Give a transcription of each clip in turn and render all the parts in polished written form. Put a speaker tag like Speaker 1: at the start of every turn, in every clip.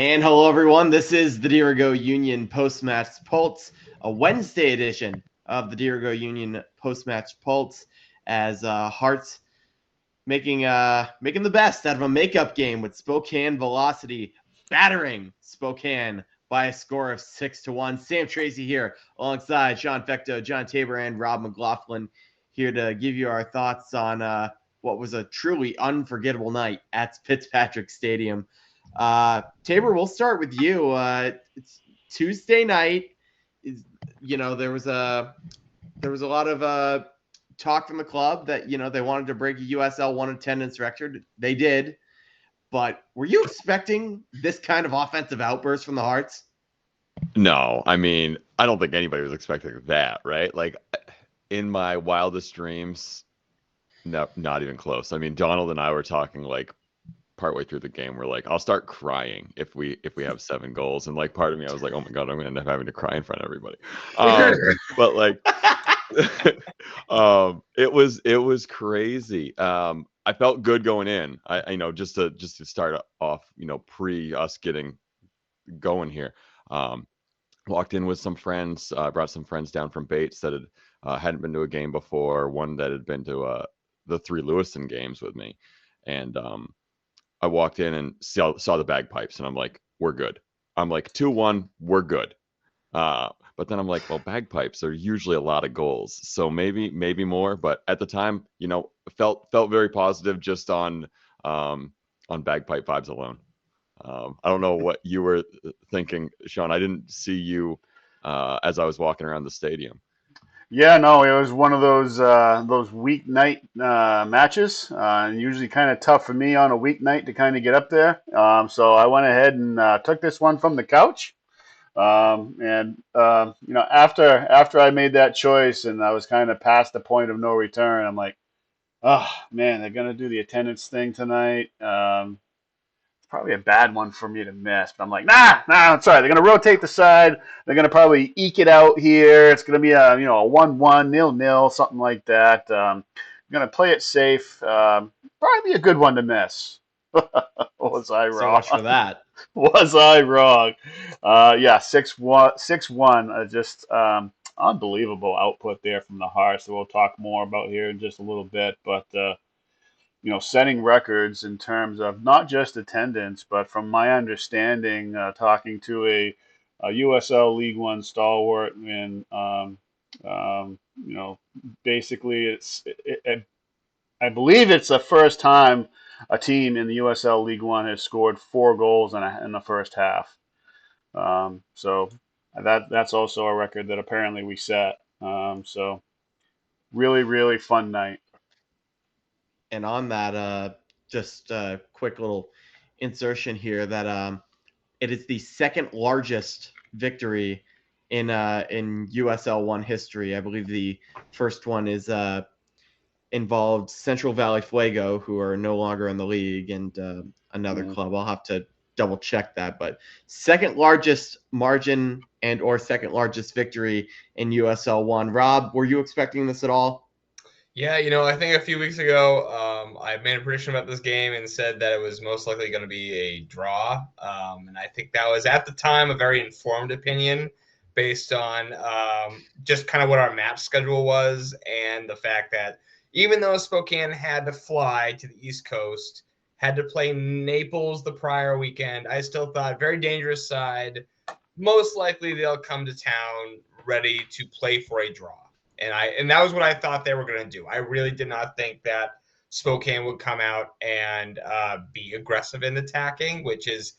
Speaker 1: And hello, everyone. This is the Dirigo Union Post-Match Pulse, a Wednesday edition of the Dirigo Union Post-Match Pulse, as Hearts making the best out of a makeup game with Spokane Velocity battering Spokane by a score of 6-1. Sam Tracy here alongside Sean Fecto, John Tabor, and Rob McLaughlin here to give you our thoughts on what was a truly unforgettable night at Fitzpatrick Stadium. Tabor, we'll start with you. It's Tuesday night. There was a lot of talk from the club that they wanted to break a USL 1 attendance record. They did, but were you expecting this kind of offensive outburst from the Hearts?
Speaker 2: No, I mean, I don't think anybody was expecting that, right? Like, in my wildest dreams, no, not even close. I mean, Donald and I were talking like partway through the game. We're like, I'll start crying if we have 7 goals, and like part of me, I was like, oh my god, I'm gonna end up having to cry in front of everybody. But like, it was crazy. I felt good going in. I just to start off, pre us getting going here. Walked in with some friends, brought some friends down from Bates that hadn't been to a game before, one that had been to the 3 Lewiston games with me, and I walked in and saw the bagpipes, and I'm like, we're good. I'm like, 2-1, we're good. But then I'm like, well, bagpipes are usually a lot of goals, so maybe more. But at the time, felt very positive just on bagpipe vibes alone. I don't know what you were thinking, Sean. I didn't see you as I was walking around the stadium.
Speaker 3: Yeah, no, it was one of those weeknight matches. Usually kind of tough for me on a weeknight to kind of get up there. So I went ahead and took this one from the couch. After I made that choice and I was kind of past the point of no return, I'm like, oh man, they're gonna do the attendance thing tonight. Probably a bad one for me to miss, but I'm like, nah, it's all right. They're gonna rotate the side. They're gonna probably eke it out here. It's gonna be a 1-1, 0-0, something like that. I'm gonna play it safe. Probably be a good one to miss. Was I wrong?
Speaker 1: So much for that.
Speaker 3: Was I wrong? 6-1. Just unbelievable output there from the Hearts that we'll talk more about here in just a little bit, but. Setting records in terms of not just attendance, but from my understanding, talking to a USL League One stalwart, and basically, I believe it's the first time a team in the USL League One has scored 4 goals in the first half. So that's also a record that apparently we set. So really, really fun night.
Speaker 1: And on that, just a quick little insertion here that it is the second largest victory in USL 1 history. I believe the first one is involved Central Valley Fuego, who are no longer in the league, and another club. I'll have to double check that, but second largest margin and or second largest victory in USL 1. Rob, were you expecting this at all?
Speaker 4: Yeah, I think a few weeks ago, I made a prediction about this game and said that it was most likely going to be a draw. And I think that was, at the time, a very informed opinion based on just kind of what our match schedule was, and the fact that even though Spokane had to fly to the East Coast, had to play Naples the prior weekend, I still thought very dangerous side. Most likely they'll come to town ready to play for a draw. And that was what I thought they were going to do. I really did not think that Spokane would come out and be aggressive in attacking, which is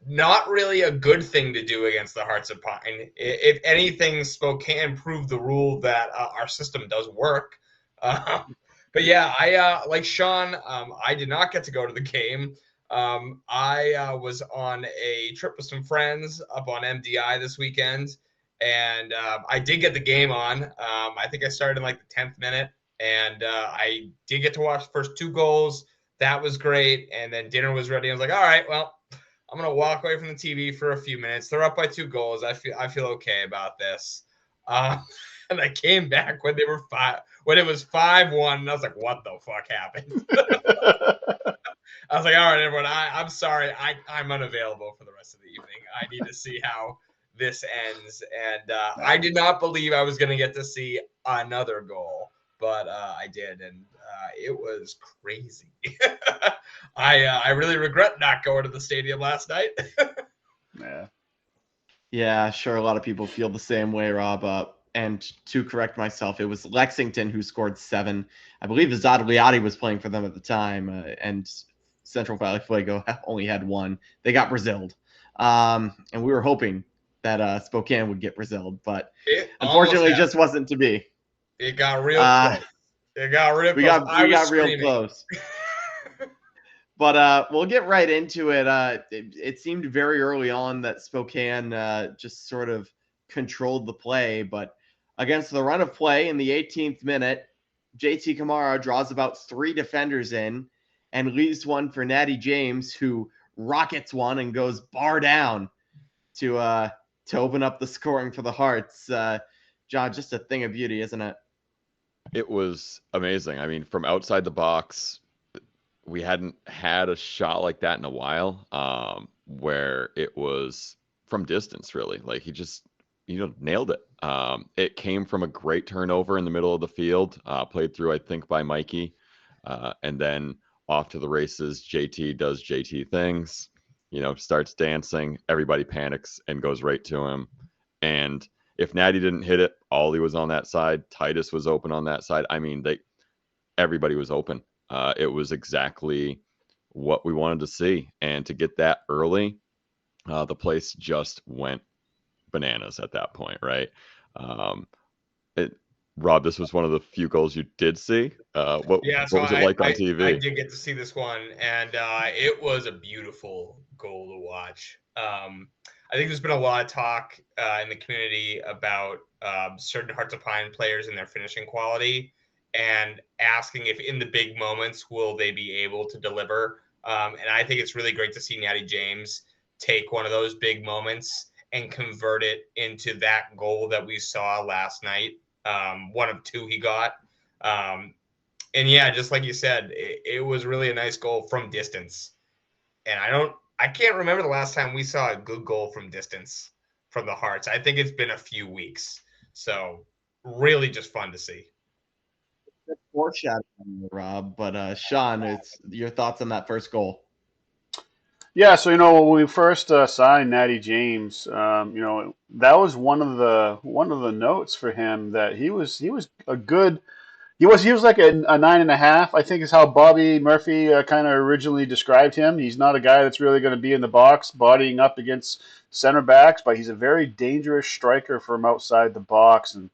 Speaker 4: not really a good thing to do against the Hearts of Pine. If anything, Spokane proved the rule that our system does work. But yeah, I like Sean, I did not get to go to the game. I was on a trip with some friends up on MDI this weekend. And I did get the game on. I think I started in like the 10th minute, and I did get to watch the first 2 goals. That was great. And then dinner was ready. I was like, all right, well, I'm gonna walk away from the TV for a few minutes. They're up by 2 goals. I feel okay about this. And I came back when it was 5-1, and I was like, what the fuck happened? I was like, all right, everyone, I'm sorry. I'm unavailable for the rest of the evening. I need to see how this ends. And I did not believe I was going to get to see another goal, but I did. And it was crazy. I really regret not going to the stadium last night.
Speaker 3: Yeah.
Speaker 1: Yeah, sure. A lot of people feel the same way, Rob. And to correct myself, it was Lexington who scored 7. I believe Zadliati was playing for them at the time, and Central Valley Fuego only had 1. They got Braziled. And we were hoping that Spokane would get Braziled, but unfortunately, just wasn't to be.
Speaker 4: It got real close. It got real close.
Speaker 1: We got real close. But we'll get right into it. It seemed very early on that Spokane just sort of controlled the play, but against the run of play in the 18th minute, JayTee Kamara draws about 3 defenders in and leaves one for Natty James, who rockets one and goes bar down to open up the scoring for the Hearts. John, just a thing of beauty, isn't it?
Speaker 2: It was amazing. I mean, from outside the box, we hadn't had a shot like that in a while, where it was from distance, really. Like he just, nailed it. It came from a great turnover in the middle of the field, played through, I think, by Mikey. And then off to the races, JayTee does JayTee things, starts dancing. Everybody panics and goes right to him. And if Natty didn't hit it, Ollie was on that side. Titus was open on that side. I mean, everybody was open. It was exactly what we wanted to see. And to get that early, the place just went bananas at that point, right? Rob, this was one of the few goals you did see. What was it like on TV?
Speaker 4: I did get to see this one, and it was a beautiful goal to watch. I think there's been a lot of talk in the community about certain Hearts of Pine players and their finishing quality, and asking if in the big moments will they be able to deliver. And I think it's really great to see Natty James take one of those big moments and convert it into that goal that we saw last night. One of 2 he got. And yeah, just like you said, it was really a nice goal from distance. And I can't remember the last time we saw a good goal from distance from the Hearts. I think it's been a few weeks. So really just fun to see.
Speaker 1: Foreshadowing, Rob, but Shawn, it's your thoughts on that first goal.
Speaker 3: Yeah, so when we first signed Natty James, that was one of the notes for him, that he was a good. He was like a 9.5, I think, is how Bobby Murphy kind of originally described him. He's not a guy that's really going to be in the box bodying up against center backs, but he's a very dangerous striker from outside the box, and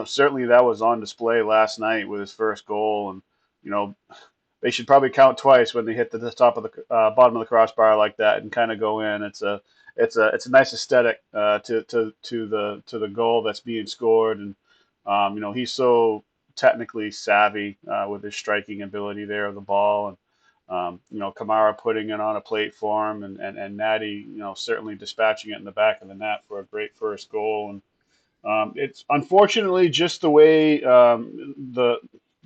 Speaker 3: certainly that was on display last night with his first goal. And they should probably count twice when they hit the top of the bottom of the crossbar like that and kind of go in. It's a nice aesthetic to the goal that's being scored, and he's so technically savvy with his striking ability there of the ball, and Kamara putting it on a plate for him, and Natty certainly dispatching it in the back of the net for a great first goal. And it's unfortunately just the way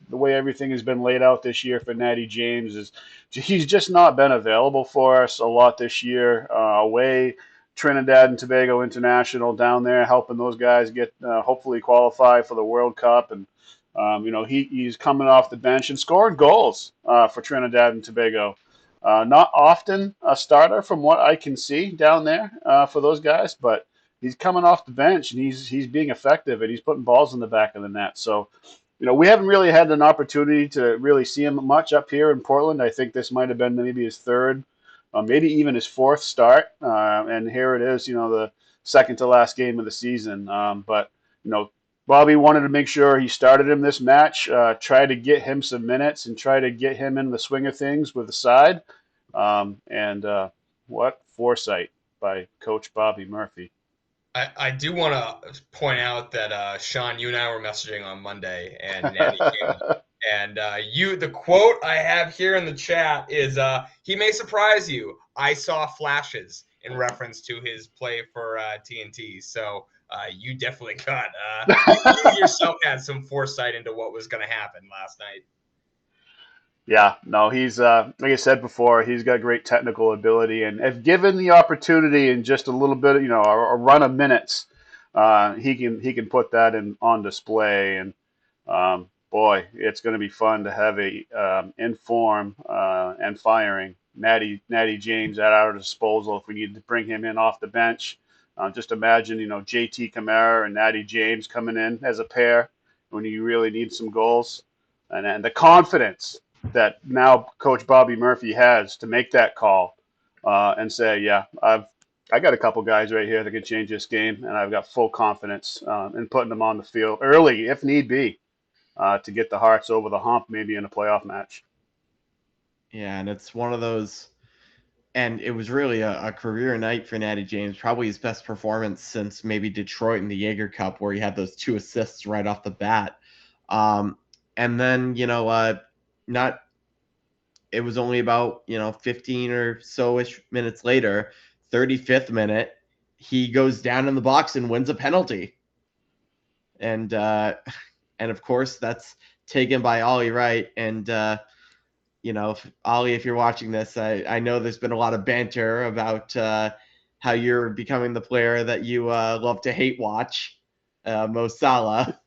Speaker 3: the way everything has been laid out this year for Natty James is he's just not been available for us a lot this year. Away Trinidad and Tobago International down there, helping those guys get hopefully qualify for the World Cup, and he's coming off the bench and scoring goals for Trinidad and Tobago. Not often a starter from what I can see down there for those guys, but he's coming off the bench and he's being effective, and he's putting balls in the back of the net. So, we haven't really had an opportunity to really see him much up here in Portland. I think this might have been maybe his 3rd, maybe even his 4th start. And here it is, the second to last game of the season. But Bobby wanted to make sure he started him this match, try to get him some minutes and try to get him in the swing of things with the side. And what foresight by Coach Bobby Murphy.
Speaker 4: I do want to point out that, Shawn, you and I were messaging on Monday, and Natty came up. And the quote I have here in the chat is, he may surprise you. I saw flashes, in reference to his play for TNT. So you definitely got, you yourself had some foresight into what was going to happen last night.
Speaker 3: Yeah, no, he's like I said before, he's got great technical ability, and if given the opportunity in just a little bit, a run of minutes, he can put that in on display. And boy, it's going to be fun to have a inform and firing Natty James at our disposal if we need to bring him in off the bench. Just imagine, JT Kamara and Natty James coming in as a pair when you really need some goals, and the confidence that now Coach Bobby Murphy has to make that call and say, yeah, I got a couple guys right here that can change this game, and I've got full confidence in putting them on the field early if need be to get the Hearts over the hump, maybe in a playoff match.
Speaker 1: Yeah, and it's one of those, and it was really a career night for Natty James, probably his best performance since maybe Detroit in the Jaeger Cup, where he had those 2 assists right off the bat. And then, not it was only about 15 or so-ish minutes later, 35th minute, he goes down in the box and wins a penalty, and of course that's taken by Ollie Wright. And Ollie, if you're watching this, I know there's been a lot of banter about how you're becoming the player that you love to hate watch, Mo Salah,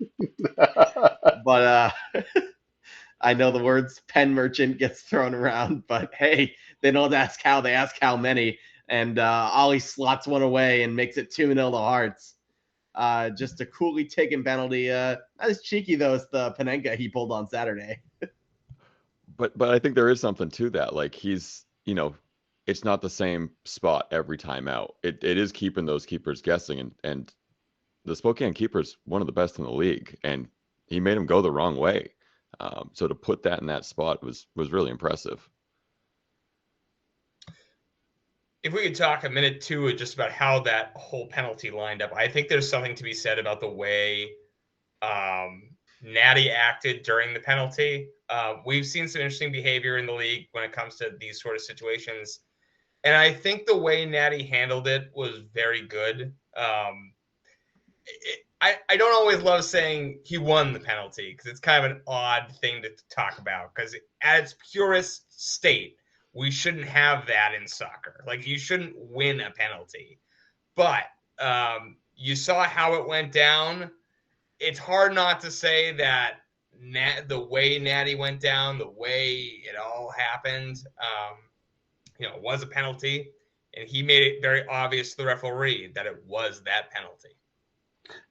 Speaker 1: but I know the words pen merchant gets thrown around, but hey, they don't ask how, they ask how many. And Ollie slots one away and makes it 2-0 to Hearts. Just a coolly taken penalty. Not as cheeky, though, as the Panenka he pulled on Saturday.
Speaker 2: But I think there is something to that. Like he's, it's not the same spot every time out. It is keeping those keepers guessing, and the Spokane keeper's one of the best in the league, and he made him go the wrong way. So to put that in that spot was really impressive.
Speaker 4: If we could talk a minute too, just about how that whole penalty lined up, I think there's something to be said about the way Natty acted during the penalty. We've seen some interesting behavior in the league when it comes to these sort of situations, and I think the way Natty handled it was very good. I don't always love saying he won the penalty because it's kind of an odd thing to talk about, because at its purest state, we shouldn't have that in soccer. Like, you shouldn't win a penalty. But you saw how it went down. It's hard not to say that the way Natty went down, the way it all happened, was a penalty. And he made it very obvious to the referee that it was that penalty.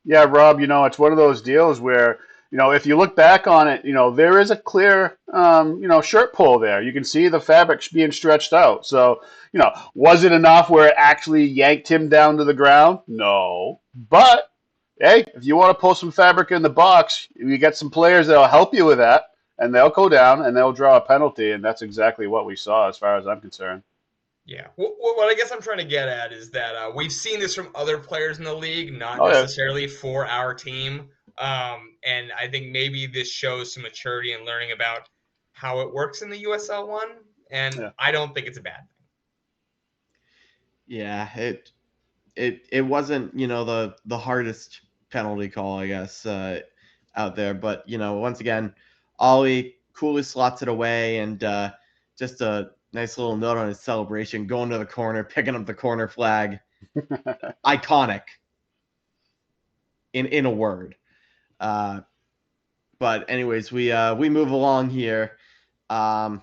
Speaker 3: Yeah, Rob, it's one of those deals where, if you look back on it, there is a clear, shirt pull there. You can see the fabric being stretched out. So, was it enough where it actually yanked him down to the ground? No. But, hey, if you want to pull some fabric in the box, you get some players that'll help you with that, and they'll go down and they'll draw a penalty, and that's exactly what we saw as far as I'm concerned.
Speaker 4: Yeah. What I guess I'm trying to get at is that we've seen this from other players in the league, not necessarily for our team. And I think maybe this shows some maturity in learning about how it works in the USL 1. And I don't think it's a bad thing.
Speaker 1: Yeah, it wasn't, the hardest penalty call, I guess, out there. But, once again, Ollie coolly slots it away, and just a nice little note on his celebration, going to the corner, picking up the corner flag. Iconic, in a word. But anyways, we move along here. 5-6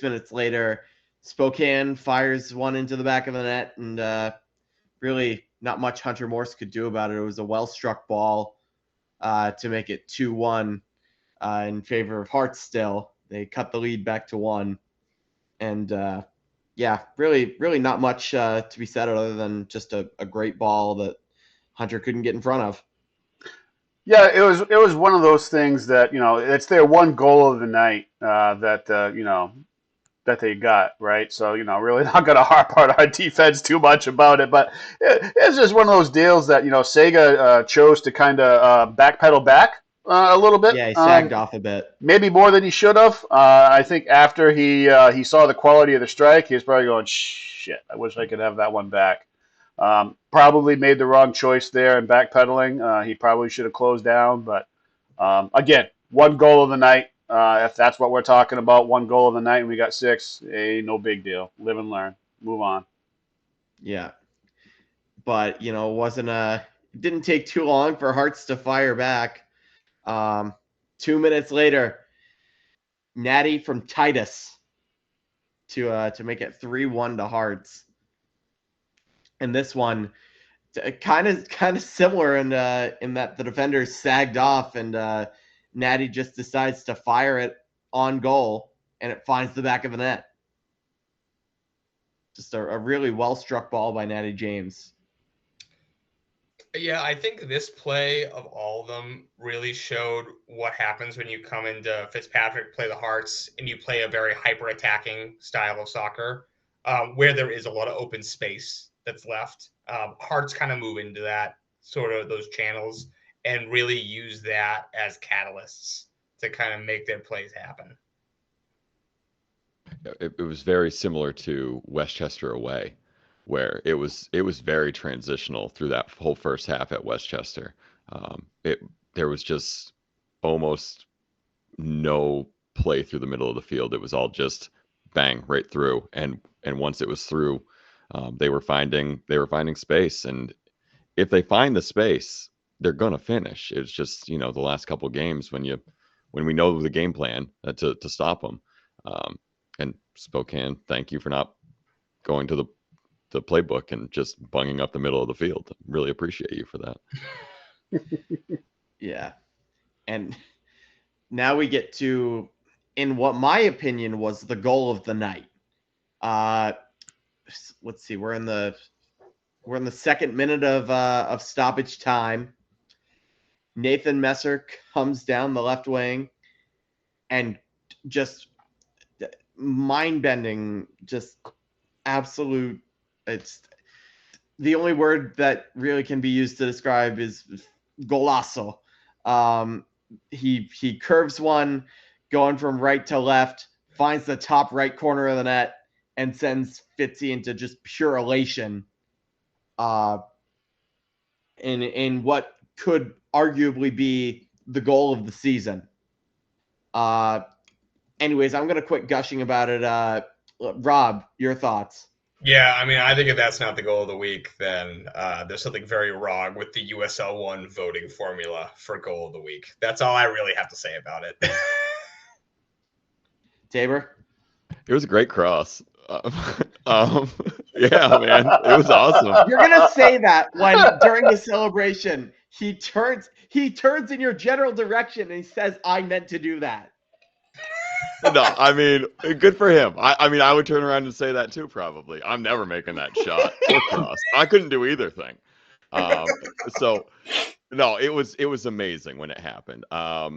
Speaker 1: minutes later, Spokane fires one into the back of the net, and really not much Hunter Morse could do about it. It was a well-struck ball to make it 2-1 in favor of Hearts still. They cut the lead back to 1. And, really not much to be said other than just a great ball that Hunter couldn't get in front of.
Speaker 3: Yeah, it was one of those things that, it's their one goal of the night that they got, right? So, really not going to harp on our defense too much about it. But it's just one of those deals that, Sega chose to kind of backpedal back a little bit.
Speaker 1: Yeah, he sagged off a bit.
Speaker 3: Maybe more than he should have. I think after he saw the quality of the strike, he was probably going, shit, I wish I could have that one back. Probably made the wrong choice there in backpedaling. He probably should have closed down. But, again, one goal of the night. If that's what we're talking about, 1 goal of the night and we got 6, no big deal. Live and learn. Move on.
Speaker 1: Yeah. But, it didn't take too long for Hearts to fire back. 2 minutes later, Natty from Titus to make it 3-1 to Hearts. And this one, kind of similar in that the defenders sagged off and Natty just decides to fire it on goal and it finds the back of the net. Just a really well struck ball by Natty James.
Speaker 4: Yeah, I think this play of all of them really showed what happens when you come into Fitzpatrick, play the Hearts, and you play a very hyper-attacking style of soccer where there is a lot of open space that's left. Hearts kind of move into that, sort of those channels, and really use that as catalysts to kind of make their plays happen.
Speaker 2: It was very similar to Westchester away, where it was very transitional through that whole first half at Westchester. There was just almost no play through the middle of the field. It was all just bang right through, and once it was through, they were finding space, and if they find the space, they're gonna finish. It's just the last couple of games when we know the game plan to stop them. And Spokane, thank you for not going to the playbook and just bunging up the middle of the field. Really appreciate you for that.
Speaker 1: Yeah. And now we get to, in what my opinion was the goal of the night. Let's see, we're in the second minute of stoppage time. Nathan Messer comes down the left wing and just mind-bending, just absolute. It's the only word that really can be used to describe is golazo. He curves one, going from right to left, finds the top right corner of the net, and sends Fitzy into just pure elation. In what could arguably be the goal of the season. Anyways, I'm gonna quit gushing about it. Rob, your thoughts?
Speaker 4: Yeah, I mean, I think if that's not the goal of the week, then there's something very wrong with the USL1 voting formula for goal of the week. That's all I really have to say about it.
Speaker 1: Tabor?
Speaker 2: It was a great cross. Yeah, man, it was awesome.
Speaker 1: You're gonna say that when during the celebration he turns in your general direction and he says, "I meant to do that."
Speaker 2: No, I mean, good for him. I mean, I would turn around and say that too, probably. I'm never making that shot or cross. I couldn't do either thing. So, no, it was amazing when it happened. I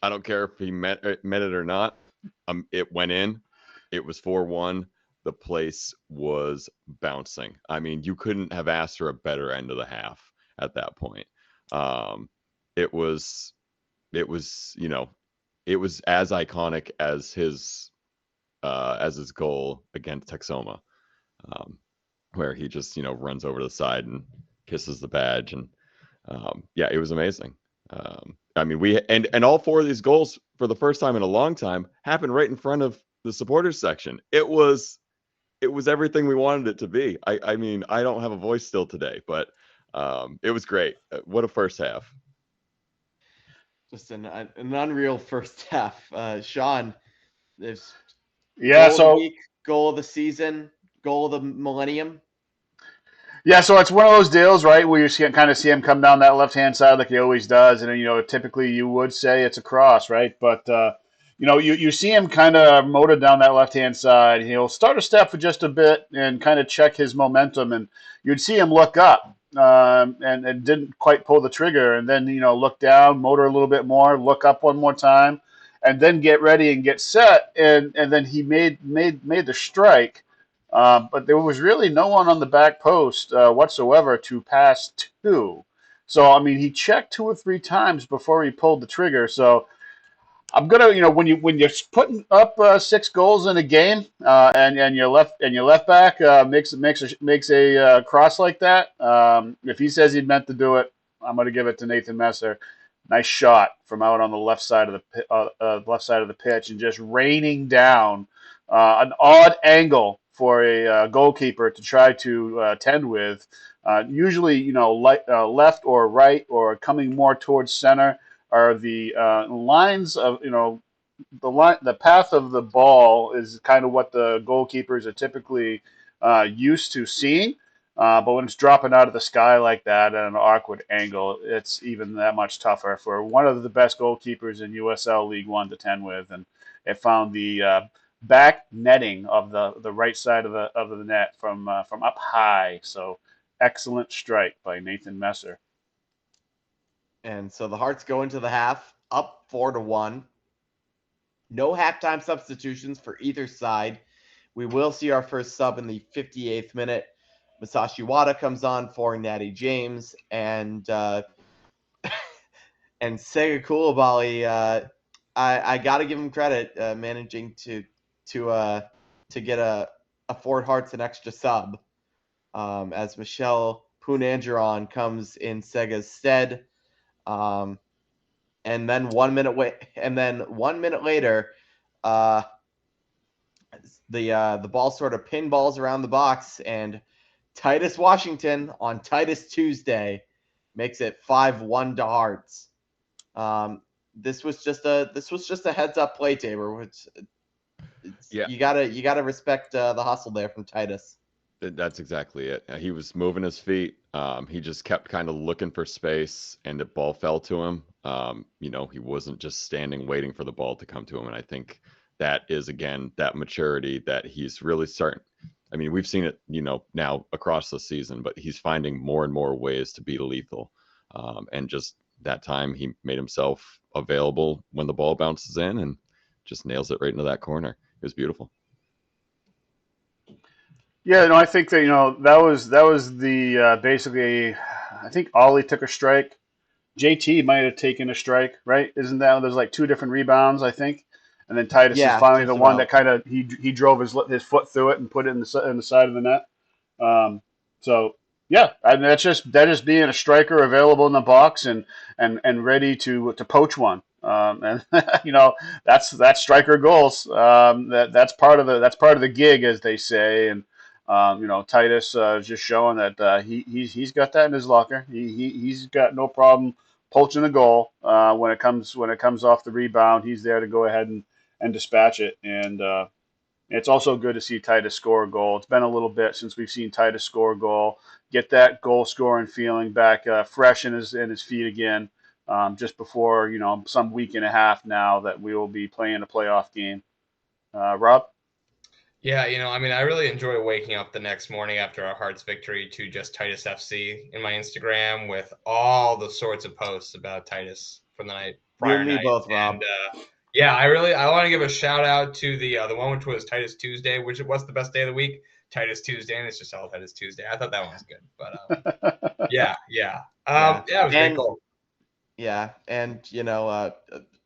Speaker 2: don't care if he meant it or not. It went in. It was 4-1. The place was bouncing. I mean, you couldn't have asked for a better end of the half at that point. It was it was as iconic as his goal against Texoma, where he just runs over to the side and kisses the badge, and yeah, it was amazing. I mean, we and all 4 of these goals for the first time in a long time happened right in front of the supporters section. It was everything we wanted it to be. I mean, I don't have a voice still today, but it was great. What a first half.
Speaker 1: Just an unreal first half. Shawn, there's
Speaker 3: Yeah,
Speaker 1: goal of the week, goal of the season, goal of the millennium.
Speaker 3: Yeah, so it's one of those deals, right, where you kind of see him come down that left-hand side like he always does, and typically you would say it's a cross, right? But you see him kind of motored down that left-hand side. He'll start a step for just a bit and kind of check his momentum, and you'd see him look up and didn't quite pull the trigger, and then look down, motor a little bit more, look up one more time, and then get ready and get set, and then he made the strike. But there was really no one on the back post whatsoever to pass to. So, I mean, he checked 2 or 3 times before he pulled the trigger. So, I'm gonna, when you're putting up 6 goals in a game, and your left back makes a cross like that. If he says he meant to do it, I'm gonna give it to Nathan Messer. nice shot from out on the left side of the pitch, and just raining down an odd angle for a goalkeeper to try to tend with. Usually, left or right or coming more towards center are the lines of the path of the ball is kind of what the goalkeepers are typically used to seeing. But when it's dropping out of the sky like that at an awkward angle, it's even that much tougher for one of the best goalkeepers in USL League One to tend with. And it found the back netting of the right side of the net from up high. So excellent strike by Nathan Messer.
Speaker 1: And so the Hearts go into the half up 4-1. No halftime substitutions for either side. We will see our first sub in the 58th minute. Masashi Wada comes on for Natty James, and Sega Koulibaly. I got to give him credit, managing to get a Fort Hearts an extra sub, as Michelle Poonanjaran comes in Sega's stead. And then 1 minute later, the ball sort of pinballs around the box, and Titus Washington on Titus Tuesday makes it 5-1 to Hearts. This was just a heads up play, Tabor, which you gotta respect the hustle there from Titus.
Speaker 2: That's exactly it. He was moving his feet. He just kept kind of looking for space, and the ball fell to him. He wasn't just standing waiting for the ball to come to him. And I think that is, again, that maturity that he's really starting. I mean, we've seen it, now across the season, but he's finding more and more ways to be lethal. And just that time he made himself available when the ball bounces in and just nails it right into that corner. It was beautiful.
Speaker 3: Yeah, no, I think that that was the basically. I think Ollie took a strike. JayTee might have taken a strike, right? Isn't that there's like two different rebounds, I think, and then Titus is finally the one that kind of he drove his foot through it and put it in the side of the net. So yeah, I mean, that just being a striker available in the box and ready to poach one. And that's striker goals. That's part of the gig, as they say. And Titus just showing that he's got that in his locker. He's got no problem poaching a goal when it comes off the rebound. He's there to go ahead and dispatch it. And it's also good to see Titus score a goal. It's been a little bit since we've seen Titus score a goal. Get that goal scoring feeling back fresh in his feet again. Just before some week and a half now that we will be playing a playoff game. Rob?
Speaker 4: Yeah, I really enjoy waking up the next morning after our Hearts victory to just Titus FC in my Instagram with all the sorts of posts about Titus from the night prior.
Speaker 1: You and me both, Rob.
Speaker 4: And, yeah, I want to give a shout out to the one which was Titus Tuesday, which was the best day of the week. Titus Tuesday, and it's just all Titus Tuesday. I thought that one was good, but yeah. It was very cool.
Speaker 1: Yeah, and a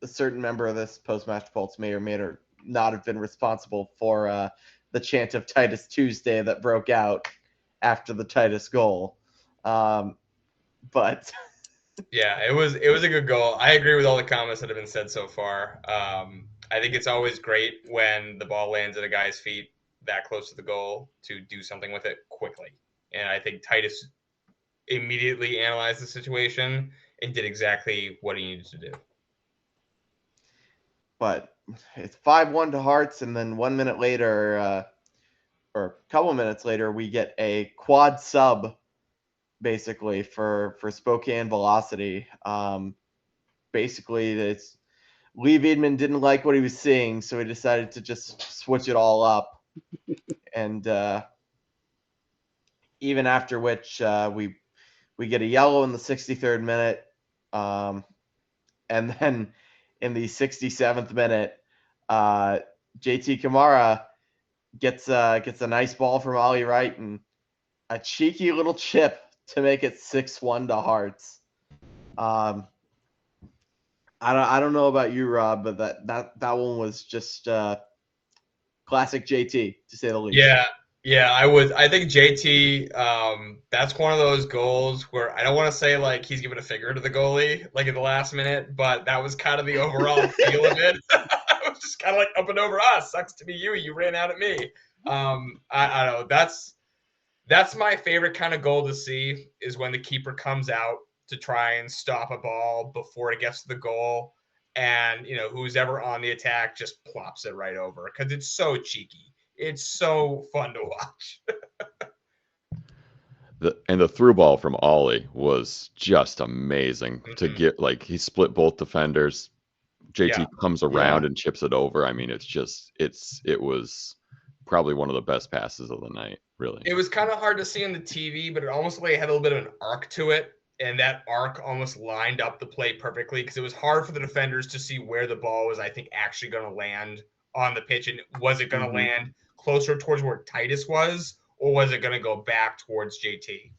Speaker 1: certain member of this post-match pulse may or may not have been responsible for the chant of Titus Tuesday that broke out after the Titus goal. But
Speaker 4: yeah, it was a good goal. I agree with all the comments that have been said so far. I think it's always great when the ball lands at a guy's feet that close to the goal to do something with it quickly. And I think Titus immediately analyzed the situation and did exactly what he needed to do.
Speaker 1: But it's 5-1 to Hearts, and then 1 minute later, or a couple minutes later, we get a quad sub, basically, for Spokane Velocity. Basically, it's Lee Veidman didn't like what he was seeing, so he decided to just switch it all up. And even after which we get a yellow in the 63rd minute, and then in the 67th minute, JayTee Kamara gets a nice ball from Ollie Wright and a cheeky little chip to make it 6-1 to Hearts. I don't know about you, Rob, but that one was just classic JayTee, to say the least.
Speaker 4: Yeah, Yeah, I would. I think JT, that's one of those goals where I don't want to say like he's giving a finger to the goalie like in the last minute, but that was kind of the overall feel of it. It was just kind of like up and over us. Sucks to be you. You ran out at me. I don't know. That's my favorite kind of goal to see is when the keeper comes out to try and stop a ball before it gets to the goal, and who's ever on the attack just plops it right over because it's so cheeky. It's so fun to watch.
Speaker 2: The through ball from Ollie was just amazing to get. Like, he split both defenders. JT comes around and chips it over. I mean, it was probably one of the best passes of the night, really.
Speaker 4: It was kind of hard to see on the TV, but it almost like it had a little bit of an arc to it, and that arc almost lined up the play perfectly because it was hard for the defenders to see where the ball was, I think, actually going to land on the pitch, and was it going to land closer towards where Titus was, or was it going to go back towards JT?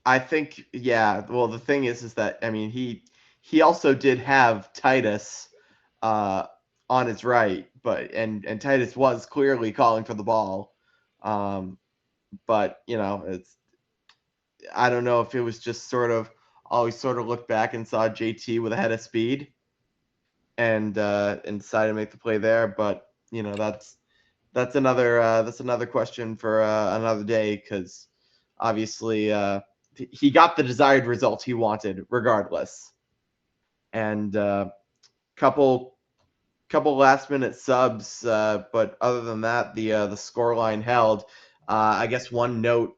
Speaker 1: I think, yeah. Well, the thing is that, I mean, he also did have Titus on his right, but and Titus was clearly calling for the ball, but it's, I don't know if it was just sort of always sort of looked back and saw JT with a head of speed, and decided to make the play there, but that's another question for another day, because obviously he got the desired result he wanted regardless. And couple last minute subs, but other than that, the score line held. I guess one note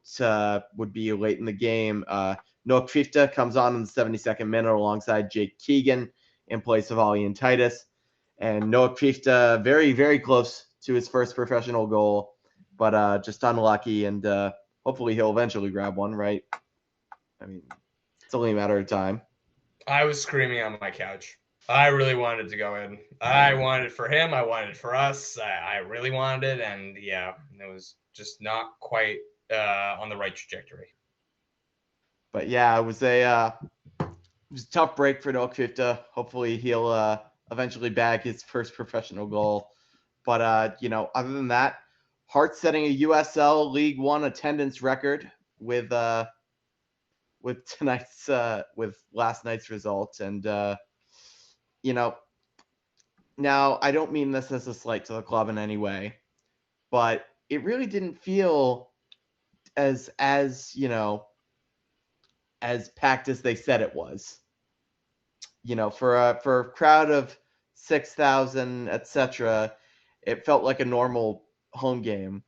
Speaker 1: would be late in the game. Noah Krifta comes on in the 72nd minute alongside Jake Keegan in place of Ollie and Titus. And Noah Krifta very, very close to his first professional goal, but just unlucky, and hopefully he'll eventually grab one, right? I mean, it's only a matter of time.
Speaker 4: I was screaming on my couch. I really wanted it to go in. I wanted it for him. I wanted it for us. I really wanted it, and yeah, it was just not quite on the right trajectory.
Speaker 1: But yeah, it was a tough break for Noah Krifta. Hopefully he'll eventually bag his first professional goal. But other than that, Hart setting a USL League One attendance record with tonight's with last night's results, and now I don't mean this as a slight to the club in any way, but it really didn't feel as packed as they said it was. For a crowd of 6,000, etc., it felt like a normal home game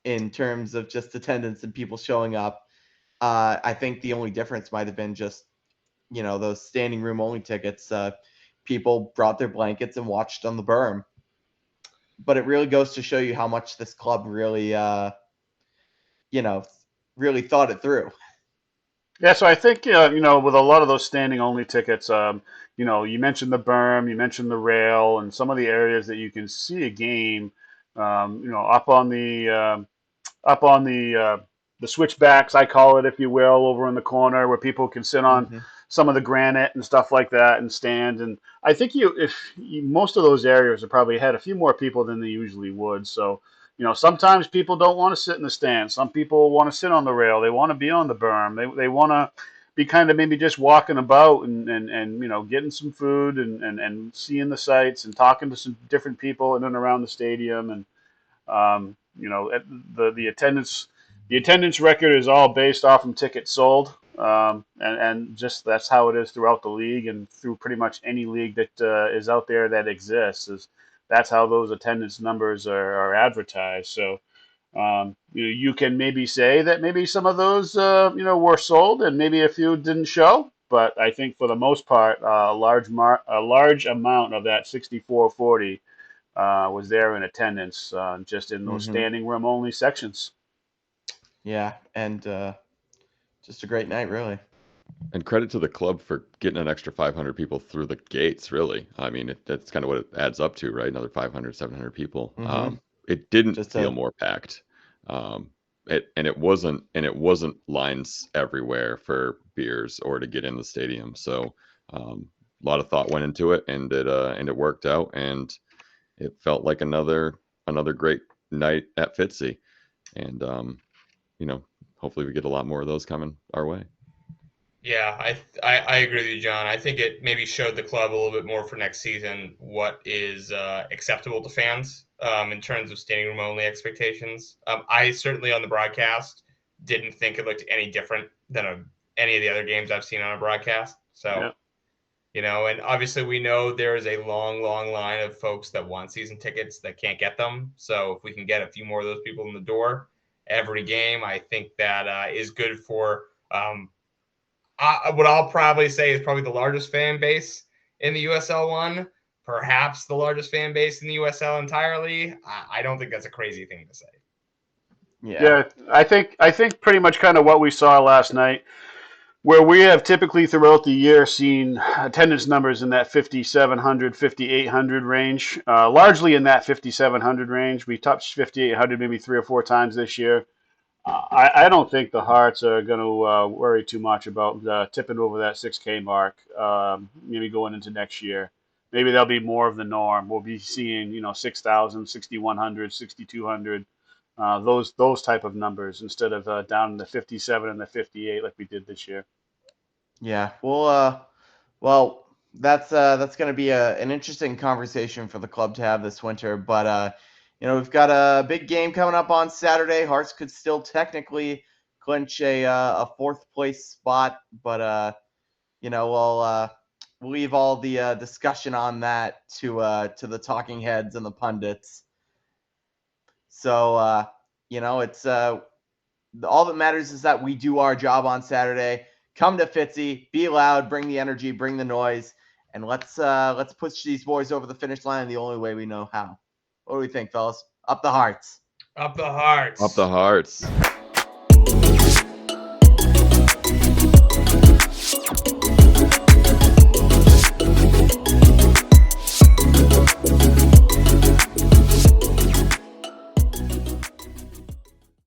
Speaker 1: in terms of just attendance and people showing up. I think the only difference might have been just, those standing room only tickets. People brought their blankets and watched on the berm. But it really goes to show you how much this club really, really thought it through.
Speaker 3: Yeah, so I think with a lot of those standing only tickets, you mentioned the berm, you mentioned the rail, and some of the areas that you can see a game, up on the switchbacks, I call it, if you will, over in the corner where people can sit on some of the granite and stuff like that and stand. And I think most of those areas have probably had a few more people than they usually would. So, sometimes people don't want to sit in the stands. Some people want to sit on the rail. They want to be on the berm. They want to be kind of maybe just walking about and getting some food and seeing the sights and talking to some different people in and around the stadium. And the attendance record is all based off of tickets sold, and just that's how it is throughout the league and through pretty much any league that is out there that exists. That's how those attendance numbers are advertised. So you can maybe say that maybe some of those were sold and maybe a few didn't show, but I think for the most part, a large amount of that 6440 was there in attendance, just in those standing room only sections. Yeah, and just a great night, really.
Speaker 2: And credit to the club for getting an extra 500 people through the gates, really. I mean, that's kind of what it adds up to, right? Another 500, 700 people. It didn't feel more packed. It wasn't lines everywhere for beers or to get in the stadium. So a lot of thought went into it, and it worked out, and it felt like another great night at Fitzy. And hopefully we get a lot more of those coming our way.
Speaker 4: Yeah, I agree with you, John. I think it maybe showed the club a little bit more for next season what is acceptable to fans in terms of standing room only expectations. I certainly on the broadcast didn't think it looked any different than any of the other games I've seen on a broadcast. So, and obviously we know there is a long, long line of folks that want season tickets that can't get them. So if we can get a few more of those people in the door every game, I think that is good for what I'll probably say is probably the largest fan base in the USL one, perhaps the largest fan base in the USL entirely. I don't think that's a crazy thing to say.
Speaker 3: Yeah, I think pretty much kind of what we saw last night, where we have typically throughout the year seen attendance numbers in that 5,700, 5,800 range, largely in that 5,700 range. We touched 5,800 maybe 3 or 4 times this year. I don't think the Hearts are going to worry too much about tipping over that 6K mark, maybe going into next year. Maybe that'll be more of the norm. We'll be seeing, 6,000, 6,100, 6,200, those type of numbers instead of down in the 57 and the 58 like we did this year.
Speaker 1: Yeah, well, that's going to be an interesting conversation for the club to have this winter. But we've got a big game coming up on Saturday. Hearts could still technically clinch a 4th place spot, but we'll leave all the discussion on that to the talking heads and the pundits. So it's all that matters is that we do our job on Saturday. Come to Fitzy, be loud, bring the energy, bring the noise, and let's push these boys over the finish line the only way we know how. What do we think, fellas? Up the Hearts.
Speaker 4: Up the Hearts.
Speaker 2: Up the Hearts.